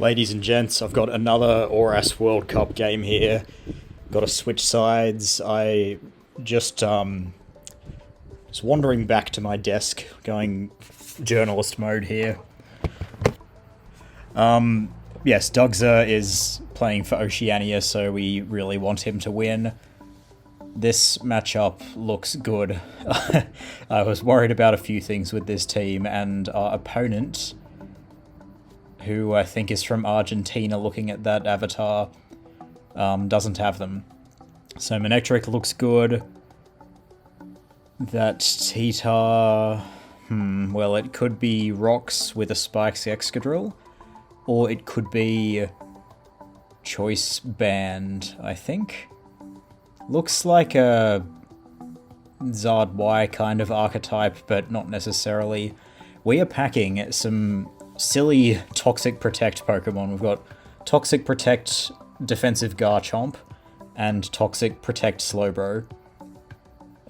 Ladies and gents, I've got another ORAS World Cup game here. Got to switch sides. I just was wandering back to my desk, going journalist mode here. Yes, DugZa is playing for Oceania, so we really want him to win. This matchup looks good. I was worried about a few things with this team, and our opponent, who I think is from Argentina, looking at that avatar, doesn't have them. So Manectric looks good. That Titar, well, it could be Rocks with a Spikes Excadrill, or it could be Choice Band, I think. Looks like a Zard Y kind of archetype, but not necessarily. We are packing some silly Toxic Protect Pokemon. We've got Toxic Protect Defensive Garchomp and Toxic Protect Slowbro.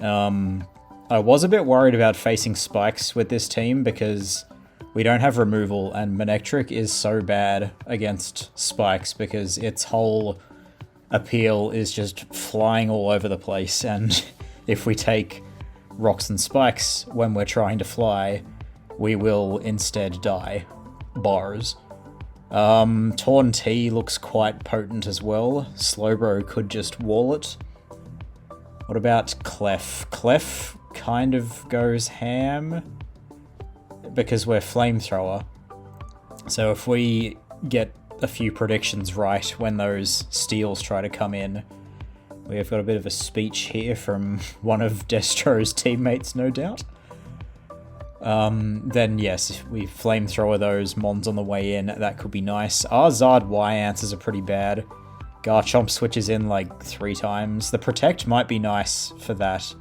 I was a bit worried about facing Spikes with this team because we don't have removal, and Manectric is so bad against Spikes because its whole appeal is just flying all over the place, and if we take Rocks and Spikes when we're trying to fly, we will instead die. Bars. Torn T looks quite potent as well. Slowbro could just wall it. What about Clef? Clef kind of goes ham because we're Flamethrower. So if we get a few predictions right when those steals try to come in, we have got a bit of a speech here from one of Destro's teammates, no doubt. Then yes, if we Flamethrower those Mons on the way in, that could be nice. Our Zard Y answers are pretty bad. Garchomp switches in like 3 times. The Protect might be nice for that.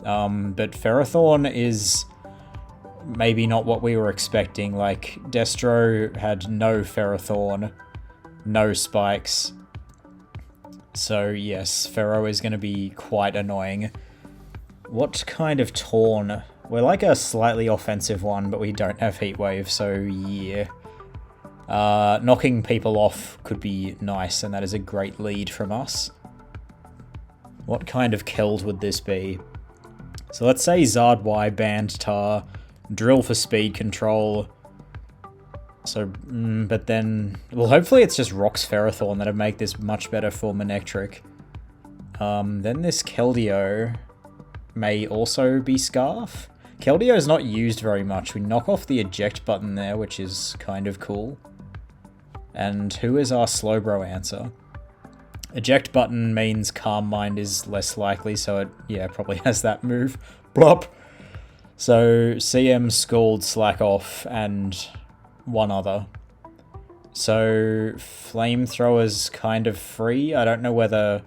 But Ferrothorn is maybe not what we were expecting. Like, Destro had no Ferrothorn, no Spikes. So yes, Ferro is going to be quite annoying. What kind of Torn? We're like a slightly offensive one, but we don't have Heat Wave, so yeah. Knocking people off could be nice, and that is a great lead from us. What kind of Keld would this be? So let's say Zard Y, Band Tar, Drill for speed control. So, but then, well, hopefully it's just Rocks Ferrothorn that'll make this much better for Manectric. Then this Keldeo may also be Scarf. Keldeo is not used very much. We knock off the eject button there, which is kind of cool. And who is our Slowbro answer? Eject button means Calm Mind is less likely, so it, yeah, probably has that move. Blop! So, CM, Scald, Slack Off, and one other. So, Flamethrower's kind of free. I don't know whether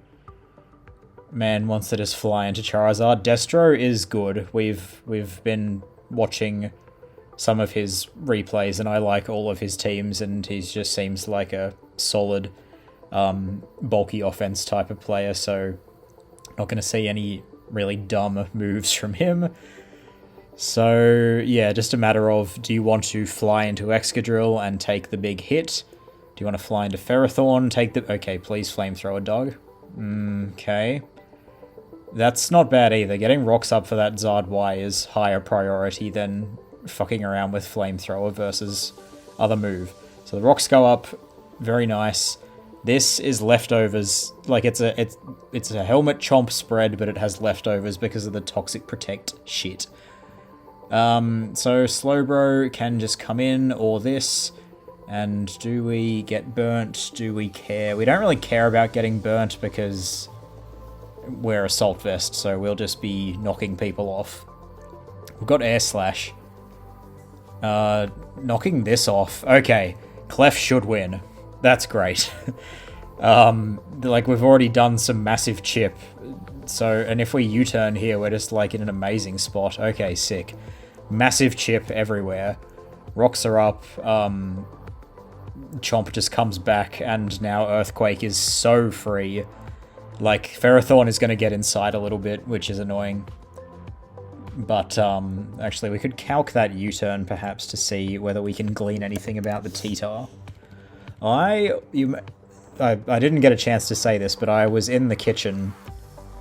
man wants to just fly into Charizard. Destro is good. We've been watching some of his replays, and I like all of his teams, and he just seems like a solid, bulky offense type of player, so not going to see any really dumb moves from him. So, yeah, just a matter of, do you want to fly into Excadrill and take the big hit? Do you want to fly into Ferrothorn, take the... Okay, please Flamethrower, dog. Okay. That's not bad either. Getting Rocks up for that Zard Y is higher priority than fucking around with Flamethrower versus other move. So the Rocks go up. Very nice. This is leftovers. Like, it's a Helmet Chomp spread, but it has leftovers because of the Toxic Protect shit. So Slowbro can just come in, or this. And do we get burnt? Do we care? We don't really care about getting burnt because we're Assault Vest, so we'll just be knocking people off. We've got Air Slash. Knocking this off. Okay, Clef should win. That's great. Like, we've already done some massive chip. So, and if we U-turn here, we're just, like, in an amazing spot. Okay, sick. Massive chip everywhere. Rocks are up. Chomp just comes back, and now Earthquake is so free. Like, Ferrothorn is going to get inside a little bit, which is annoying. But, actually, we could calc that U-turn, perhaps, to see whether we can glean anything about the Titar. I didn't get a chance to say this, but I was in the kitchen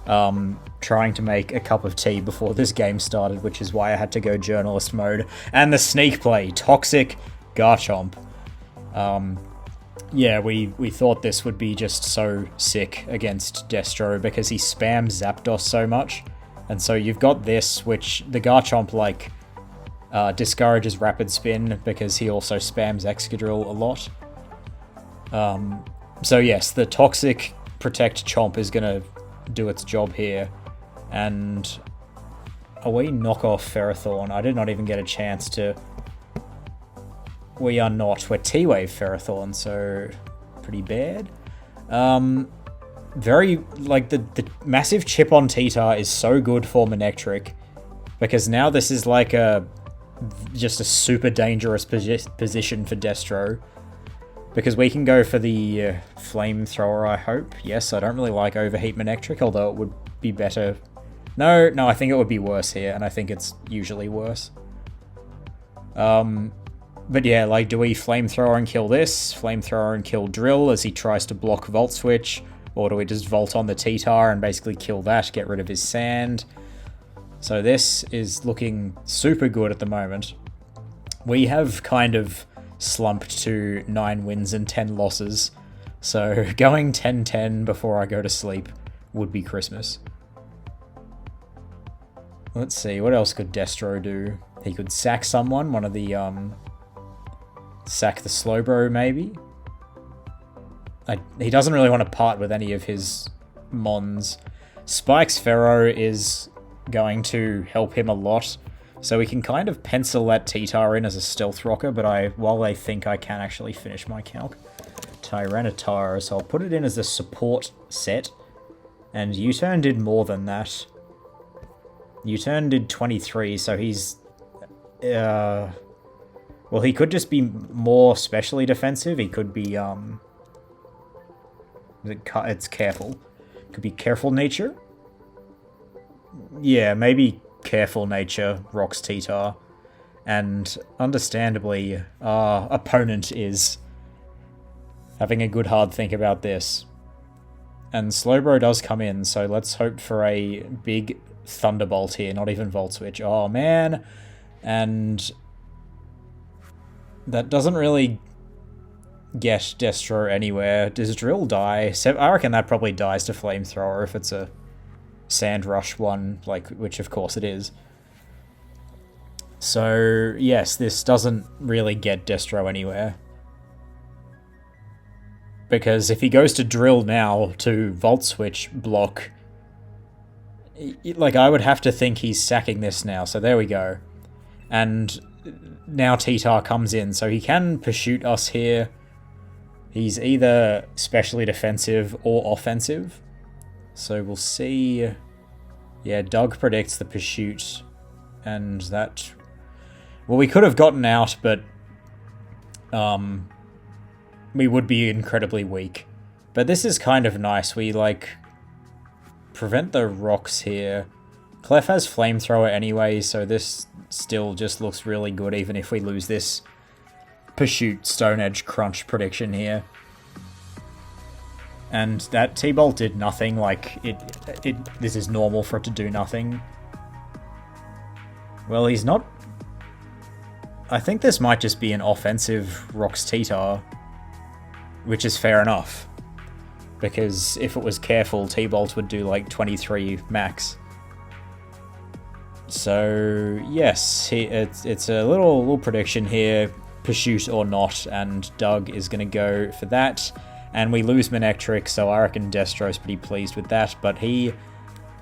trying to make a cup of tea before this game started, which is why I had to go journalist mode. And the sneak play, Toxic Garchomp. Yeah, we thought this would be just so sick against Destro because he spams Zapdos so much. And so you've got this, which the Garchomp, like, discourages Rapid Spin because he also spams Excadrill a lot. So yes, the Toxic Protect Chomp is going to do its job here. And we knock off Ferrothorn. I did not even get a chance to... We are not. We're T-Wave Ferrothorn, so pretty bad. Very, like, the massive chip on T-Tar is so good for Manectric, because now this is like just a super dangerous position for Destro, because we can go for the Flamethrower, I hope. Yes, I don't really like Overheat Manectric, although it would be better. No, I think it would be worse here, and I think it's usually worse. But yeah, like, do we Flamethrower and kill this? Flamethrower and kill Drill as he tries to block Volt Switch? Or do we just Volt on the T-Tar and basically kill that, get rid of his Sand? So this is looking super good at the moment. We have kind of slumped to 9 wins and 10 losses. So going 10-10 before I go to sleep would be Christmas. Let's see, what else could Destro do? He could sack someone, one of the, sack the Slowbro, maybe? He doesn't really want to part with any of his Mons. Spike's Ferro is going to help him a lot, so we can kind of pencil that T-Tar in as a Stealth Rocker, but while I think I can actually finish my calc. Tyranitar, so I'll put it in as a support set, and U-Turn did more than that. U-Turn did 23, so he's... well, he could just be more specially defensive. He could be, it's Careful. Could be Careful Nature. Yeah, maybe Careful Nature rocks T-Tar. And, understandably, our opponent is having a good hard think about this. And Slowbro does come in, so let's hope for a big Thunderbolt here, not even Volt Switch. Oh, man. And... that doesn't really get Destro anywhere. Does Drill die? I reckon that probably dies to Flamethrower if it's a Sand Rush one, like, which of course it is. So, yes, this doesn't really get Destro anywhere. Because if he goes to Drill now to Volt Switch block, like, I would have to think he's sacking this now, so there we go. And now T-Tar comes in, so he can pursuit us here. He's either specially defensive or offensive. So we'll see. Yeah, Doug predicts the pursuit. And that... well, we could have gotten out, but... we would be incredibly weak. But this is kind of nice. We, like... prevent the rocks here. Clef has Flamethrower anyway, so this still just looks really good, even if we lose this Pursuit Stone Edge Crunch prediction here. And that T-Bolt did nothing, like, this is normal for it to do nothing. Well, he's not... I think this might just be an offensive Rocks T-Tar, which is fair enough. Because if it was Careful, T-Bolt would do, like, 23 max. So, yes, it's a little prediction here, Pursuit or not, and Doug is going to go for that. And we lose Manectric, so I reckon Destro's pretty pleased with that, but he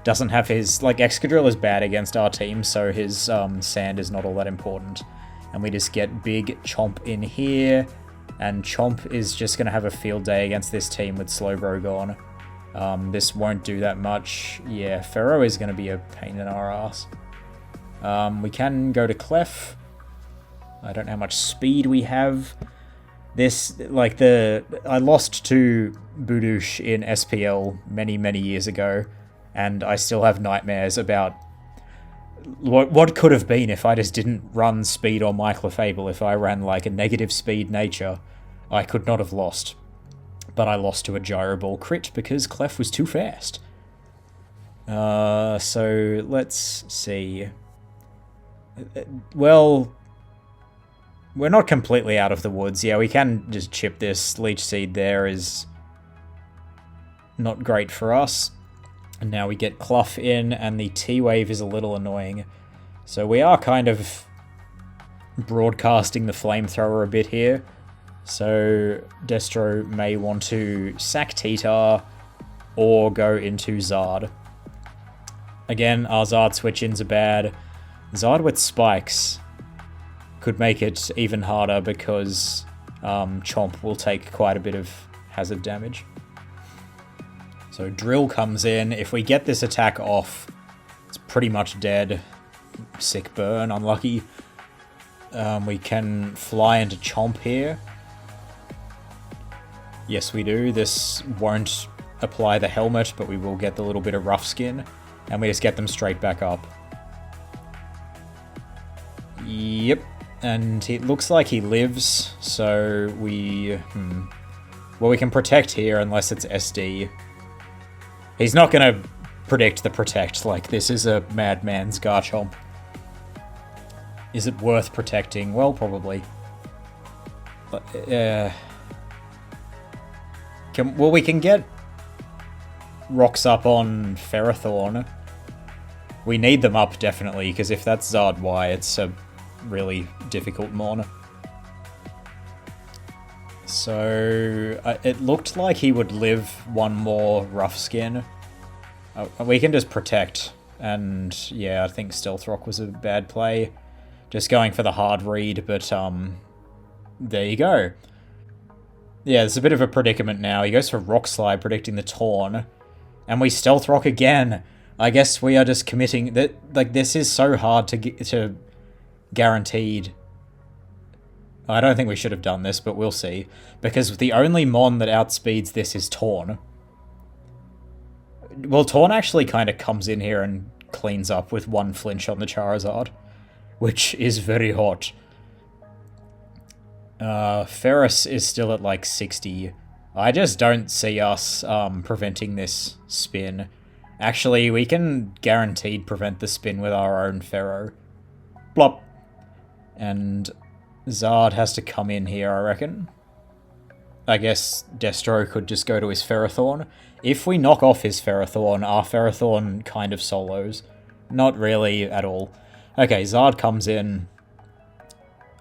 doesn't have his... like, Excadrill is bad against our team, so his Sand is not all that important. And we just get big Chomp in here, and Chomp is just going to have a field day against this team with Slowbro gone. This won't do that much. Yeah, Ferro is going to be a pain in our ass. We can go to Clef. I don't know how much speed we have. This, like, I lost to Budoosh in SPL many, many years ago, and I still have nightmares about what could have been if I just didn't run speed on my Clefable, if I ran, like, a negative speed nature. I could not have lost. But I lost to a gyro ball crit because Clef was too fast. So let's see. Well, we're not completely out of the woods. Yeah, we can just chip this. Leech Seed there is not great for us. And now we get Clough in, and the T-Wave is a little annoying. So we are kind of broadcasting the Flamethrower a bit here. So Destro may want to sack T-Tar or go into Zard. Again, our Zard switch-ins are bad. Zard with spikes could make it even harder because Chomp will take quite a bit of hazard damage. So Drill comes in. If we get this attack off, it's pretty much dead. Sick burn, unlucky. We can fly into Chomp here. Yes, we do. This won't apply the helmet, but we will get the little bit of rough skin. And we just get them straight back up. Yep. And it looks like he lives, so we... Well, we can protect here unless it's SD. He's not going to predict the protect. Like, this is a madman's Garchomp. Is it worth protecting? Well, probably. But, well, we can get rocks up on Ferrothorn. We need them up, definitely, because if that's Zard Y, it's a really difficult Mon. So, it looked like he would live one more rough skin. We can just protect, and yeah, I think Stealth Rock was a bad play. Just going for the hard read, but there you go. Yeah, there's a bit of a predicament now. He goes for Rock Slide, predicting the Torn, and we Stealth Rock again. I guess we are just committing that. Like, this is so hard to get to guaranteed. I don't think we should have done this, but we'll see. Because the only Mon that outspeeds this is Torn. Well, Torn actually kind of comes in here and cleans up with one flinch on the Charizard, which is very hot. Ferris is still at like 60. I just don't see us preventing this spin. Actually, we can guaranteed prevent the spin with our own Ferro. Blop. And Zard has to come in here, I reckon. I guess Destro could just go to his Ferrothorn. If we knock off his Ferrothorn, our Ferrothorn kind of solos. Not really at all. Okay, Zard comes in.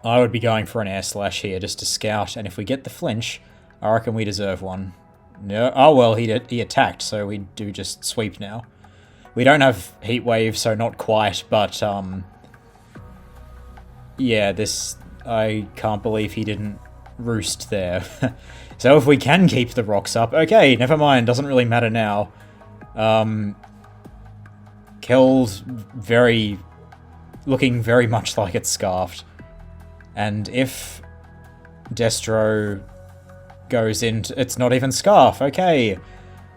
I would be going for an Air Slash here just to scout, and if we get the flinch, I reckon we deserve one. No, oh well, he attacked, so we do just sweep now. We don't have Heat Wave, so not quite, but yeah, this... I can't believe he didn't roost there. So if we can keep the rocks up... Okay, never mind, doesn't really matter now. Kell's very... looking very much like it's scarfed. And if Destro goes into... It's not even Scarf, okay.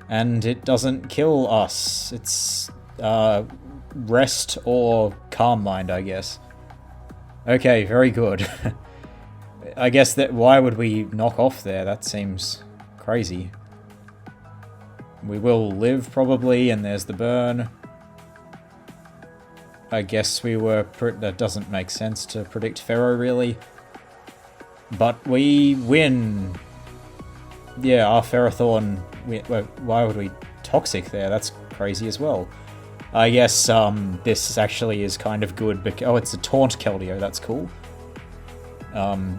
And it doesn't kill us. It's Rest or Calm Mind, I guess. Okay, very good. I guess that... Why would we knock off there? That seems crazy. We will live, probably, and there's the burn. I guess we were... That doesn't make sense to predict Ferro, really. But we win. Yeah, our Ferrothorn... Why would we Toxic there? That's crazy as well. I guess this actually is kind of good. Oh, it's a Taunt Keldeo. That's cool.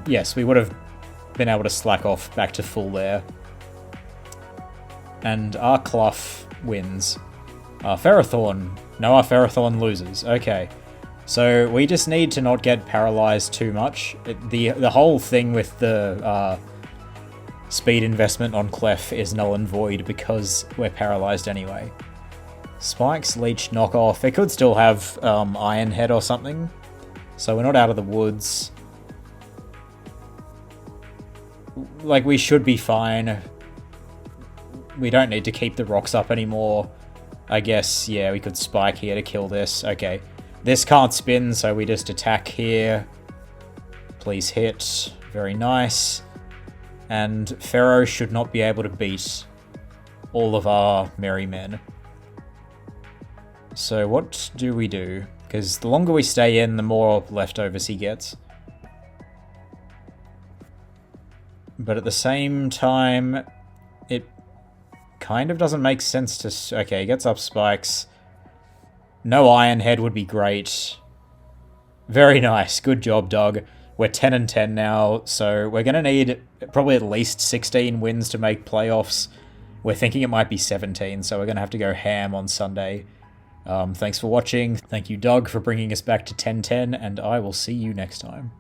Yes, we would have been able to slack off back to full there. And our Clough wins. Our Ferrothorn... No, our Ferrothorn loses. Okay. So we just need to not get paralyzed too much. The whole thing with the speed investment on Clef is null and void because we're paralyzed anyway. Spikes, Leech, knockoff. It could still have Iron Head or something. So we're not out of the woods. Like, we should be fine. We don't need to keep the rocks up anymore. I guess, yeah, we could spike here to kill this. Okay. This can't spin, so we just attack here. Please hit. Very nice. And Pharaoh should not be able to beat all of our merry men. So what do we do? Because the longer we stay in, the more leftovers he gets. But at the same time, it kind of doesn't make sense to... Okay, he gets up spikes. No Iron Head would be great. Very nice. Good job, Doug. We're 10 and 10 now, so we're going to need probably at least 16 wins to make playoffs. We're thinking it might be 17, so we're going to have to go ham on Sunday. Thanks for watching. Thank you, Doug, for bringing us back to 10-10, and I will see you next time.